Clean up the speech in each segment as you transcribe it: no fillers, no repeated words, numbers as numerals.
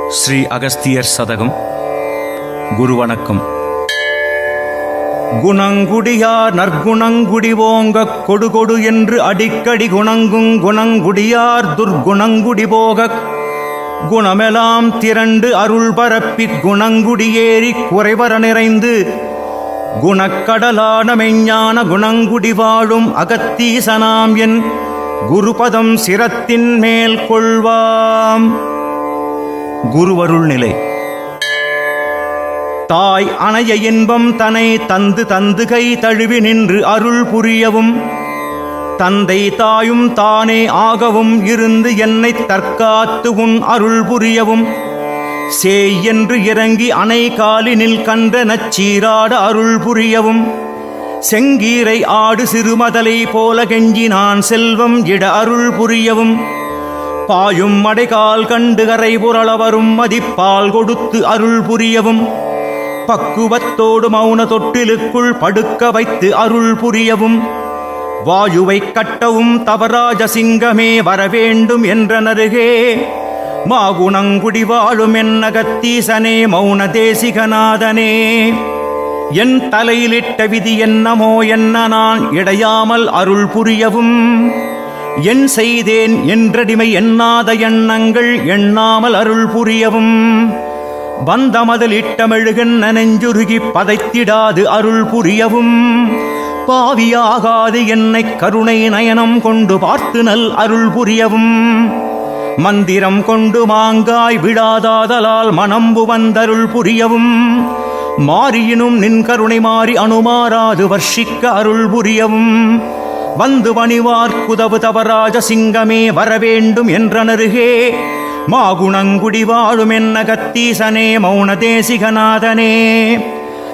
ஸ்ரீ அகஸ்தியர் சதகம். குரு வணக்கம். குணங்குடியார் நற்குணங்குடி ஓங்கக் கொடுகொடு என்று அடிக்கடி குணங்குங் குணங்குடியார் துர்குணங்குடி போகக் குணமெலாம் திரண்டு அருள் பரப்பிக் குணங்குடியேறி குறைவர நிறைந்து குணக்கடலான மெஞ்ஞான குணங்குடி வாழும் அகத்தீசனாம் என் குருபதம் சிரத்தின் மேல் கொள்வாம். குருவருள் நிலை. தாய் அணைய இன்பம் தனை தந்து தந்து கை தழுவி நின்று அருள் புரியவும் தந்தை தாயும் தானே ஆகவும் இருந்து என்னை தற்காத்து உன் அருள் புரியவும் சேய் என்று இறங்கி அணை காலினில் கன்ற நச்சீராட அருள் புரியவும் செங்கீரை ஆடு சிறுமதலை போல கெஞ்சி நான் செல்வம் இட அருள் புரியவும் பாயும் மடைகால் கண்டு கரை புரளவரும் மதிப்பால் கொடுத்து அருள் புரியவும் பக்குவத்தோடு மௌன தொட்டிலுக்குள் படுக்க வைத்து அருள் புரியவும் வாயுவை கட்டவும் தவராஜ சிங்கமே வரவேண்டும் என்றனருகே மாகுணங்குடி வாழும் என்னகத்தீசனே மௌன தேசிகநாதனே. என் தலையிலிட்ட விதி என்னமோ என்ன நான் இடையாமல் அருள் புரியவும் என் செய்தேன் என்றடிமை எண்ணாத எண்ணங்கள் எண்ணாமல் அருள் புரியவும் பந்தமதில் இட்டமெழுகன் நெஞ்சுருகி பதைத்திடாது அருள் புரியவும் பாவியாகாது என்னை கருணை நயனம் கொண்டு பார்த்து நல் அருள் புரியவும் மந்திரம் கொண்டு மாங்காய் விழாதாதலால் மனம்பு வந்தருள் புரியவும் மாறியினும் நின் கருணை மாறி அனுமாறாது வர்ஷிக்க அருள் புரியவும் வந்து பணிவார்க்குதவு தவராஜ சிங்கமே வரவேண்டும் என்றனருகே மாகுணங்குடி வாழும் என்னகத்தீசனே மௌன தேசிகநாதனே.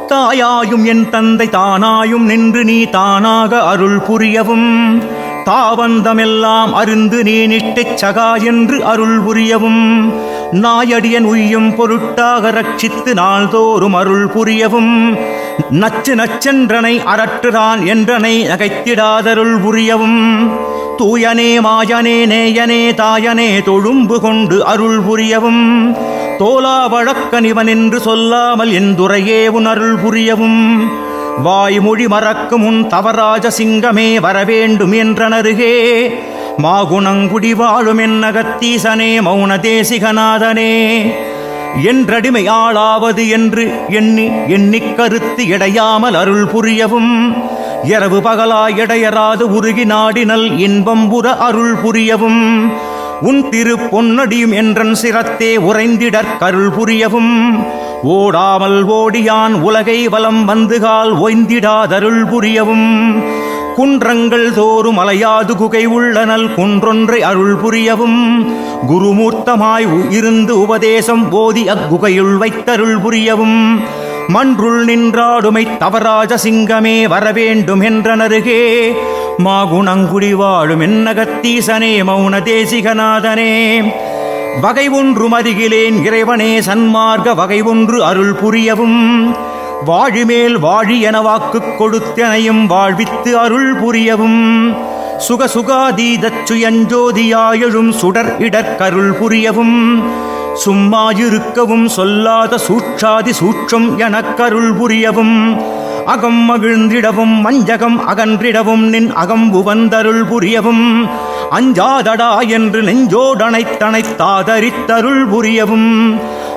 தாயாயும் என் தந்தை தானாயும் நின்று நீ தானாக அருள் புரியவும் தாவந்தமெல்லாம் அருந்து நீ நிட்டிச் சகா என்று அருள் புரியவும் நாயடியன் உய்யும் பொருட்டாக ரட்சித்து நாள்தோறும் அருள் புரியவும் நச்சு நச்சென்றனை அரற்றுதான் என்றனை நகைத்திடாதருள் புரியவும் தூயனே மாயனே நேயனே தாயனே தொழும்பு கொண்டு அருள் புரியவும் தோலா வழக்கனிவன் என்று சொல்லாமல் என் துறையே உன் அருள் புரியவும் வாய்மொழி மறக்கும் உன் தவராஜ சிங்கமே வரவேண்டும் என்றனருகே மாகுணங்குடி வாழும் என்னகத்தீசனே மௌன தேசிகநாதனே. என்றடிமை ஆளாவது என்று எண்ணி எண்ணிக் கருத்து இடையாமல் அருள் புரியவும் இரவு பகலாய் இடையராது உருகி நாடினல் இன்பம் புற அருள் புரியவும் உன் திரு பொன்னடியும் என்றன் சிரத்தே உறைந்திடற் கருள் புரியவும் ஓடாமல் ஓடியான் உலகை வலம் வந்துகால் ஓய்ந்திடாதருள் புரியவும் குன்றங்கள் தோறும் அலையாது குகை உள்ளனல் குன்றொன்றை அருள் புரியவும் குருமூர்த்தமாய் இருந்து உபதேசம் போதி அக்குகையுள் வைத்தருள் புரியவும் மன்றுள் நின்றாடுமை தவராஜ சிங்கமே வரவேண்டும் என்றனருகே மாகுணங்குடி வாழும் என்னகத்தீசனே மௌன தேசிகநாதனே. வகை ஒன்று மதிகிலேன் இறைவனே சன்மார்க்க வகை ஒன்று அருள் புரியவும் வாழிமேல் வாழி என வாக்கு கொடுத்தனையும் வாழ்வித்து அருள் புரியவும் சுகசுகாதீதச் சுயஞ்சோதியாயழும் சுடர் இடற்கருள் புரியவும் சும்மாயிருக்கவும் சொல்லாத சூட்சாதி சூட்சம் எனக்கருள் புரியவும் அகம் மகிழ்ந்திடவும் மஞ்சகம் அகன்றிடவும் நின் அகம்பு வந்தருள் புரியவும் அஞ்சாதடா என்று நெஞ்சோடனைத்தனைத்தாதரித்தருள் புரியவும்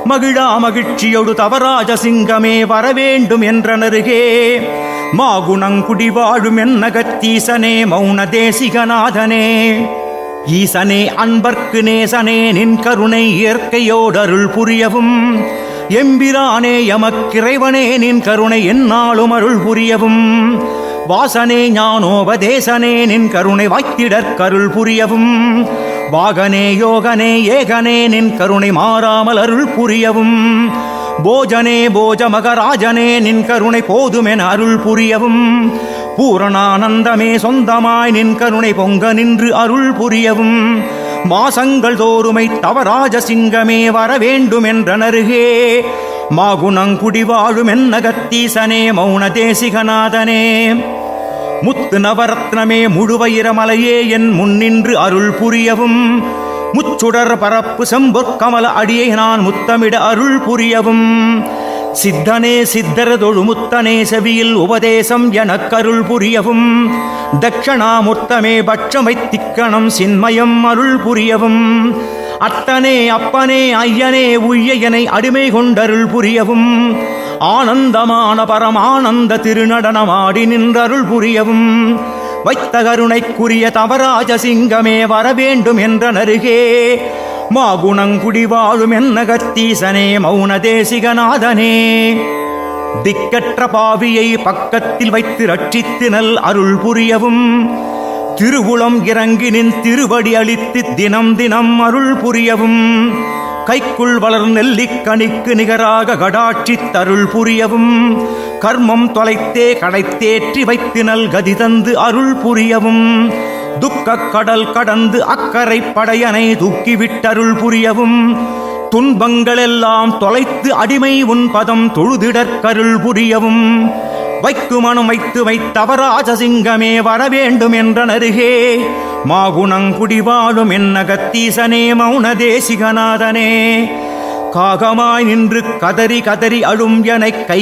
மகிழா மகிழ்ச்சியோடு தவராஜ சிங்கமே வரவேண்டும் என்றனருகே மாகுணங்குடி வாழும் என்னகத்தீசனே மௌன தேசிகநாதனே. ஈசனே அன்பர்க்கு நேசனே நின் கருணை இயற்கையோடு அருள் புரியவும் எம்பிரானே எமக்கிறைவனே நின் கருணை எந்நாளும் அருள் புரியவும் வாசனே ஞானோபதேசனே நின் கருணை வாய்த்திடற் கருள் புரியவும் வாகனே யோகனே ஏகனே நின் கருணை மாறாமல் அருள் புரியவும் போஜனே போஜ மகராஜனே நின் கருணை போதுமென அருள் புரியவும் பூரணானந்தமே சொந்தமாய் நின் கருணை பொங்க நின்று அருள் புரியவும் மாசங்கள் தோறுமை தவராஜ சிங்கமே வரவேண்டும் என்றனருகே மாகுணங்குடி வாழும் என்னகத்தீசனே மௌன தேசிகநாதனே. முத்து நவரத்னமே முழுவயிரமலையே என் முன்னின்று அருள் புரியவும் முச்சுடர் பரப்பு செம்பொற்கமல அடியை நான் முத்தமிட அருள் புரியவும் சித்தனே சித்தரதொழு முத்தனே செவியில் உபதேசம் எனக்கருள் புரியவும் தட்சணாமுர்த்தமே பட்சமை திக்கணம் சின்மயம் அருள் புரியவும் அத்தனே அப்பனே ஐயனே உய்யனை அடிமை கொண்டருள் புரியவும் ஆனந்தமான பரமானந்த திருநடனமாடி நின்றருள் புரியவும் வைத்த கருணைக்குரிய தவராஜ சிங்கமே வரவேண்டும் என்ற நருகே மாகுணங்குடி வாழும் என்னகத்தீசனே மௌன தேசிகநாதனே திக்கற்ற பாவியை பக்கத்தில் வைத்து ரட்சித்து நல் அருள் புரியவும் திருவுளம் இறங்கி நின் திருவடி அளித்து தினம் தினம் அருள் புரியவும் கைக்குள் வளர் நெல்லிக்கனிக்கு நிகராக கடாட்சி தருள் புரியவும் கர்மம் தொலைத்தே கடைத்தேற்றி வைத்து நல் கதி தந்து அருள் புரியவும் துக்கக் கடல் கடந்து அக்கறை படையனை தூக்கிவிட்டருள் புரியவும் துன்பங்களெல்லாம் தொலைத்து அடிமை உன் பதம் தொழுதிடற்கருள் புரியவும் வைக்குமனும் வைத்து வைத்தவராஜ சிங்கமே வரவேண்டும் என்ற நருகே மாகுணங்குடி வாழும் என்னகத்தீசனே மௌன தேசிகநாதனே காகமாய் நின்று கதறி கதறி அழும் எனை கை